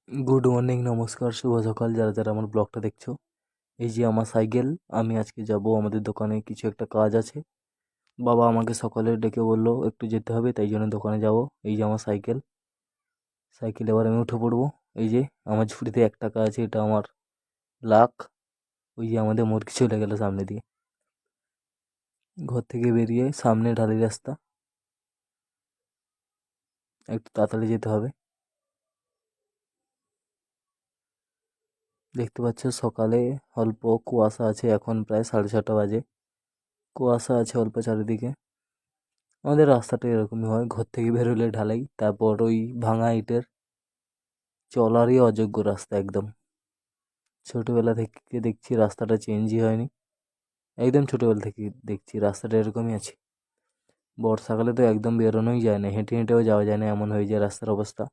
Good morning, নমস্কার, শুভ সকাল যারা যারা আমার ব্লগটা দেখছো। এই যে আমার সাইকেল। আমি আজকে যাব আমাদের দোকানে, কিছু একটা কাজ আছে। বাবা আমাকে সকালে ডেকে বললো একটু যেতে হবে, তাই জন্য দোকানে যাব। এই যে আমার সাইকেল। সাইকেল এবার আমি উঠে পড়বো। এই যে আমার ঝুড়িতে 1 টাকা আছে, এটা আমার লাক। ওই যে আমাদের মুরগি চলে গেল সামনে দিয়ে। ঘর থেকে বেরিয়ে সামনে ঢালি রাস্তা, একটু তাড়াতাড়ি যেতে হবে। দেখতে পাচ্ছ সকালে অল্প কুয়াশা আছে, এখন প্রায় 6:30 বাজে। কুয়াশা আছে অল্প চারিদিকে। আমাদের রাস্তাটা এরকমই হয়, ঘর থেকে বেরোলে ঢালাই, তারপর ওই ভাঙা ইটের, চলারই অযোগ্য রাস্তা একদম। ছোটবেলা থেকে দেখছি রাস্তাটা চেঞ্জই হয়নি, একদম ছোটবেলা থেকে দেখছি রাস্তাটা এরকমই আছে। বর্ষাকালে তো একদম বেরোনোই যায় না, হেঁটে হেঁটেও যাওয়া যায় না, এমন হয়ে যায় রাস্তার অবস্থা।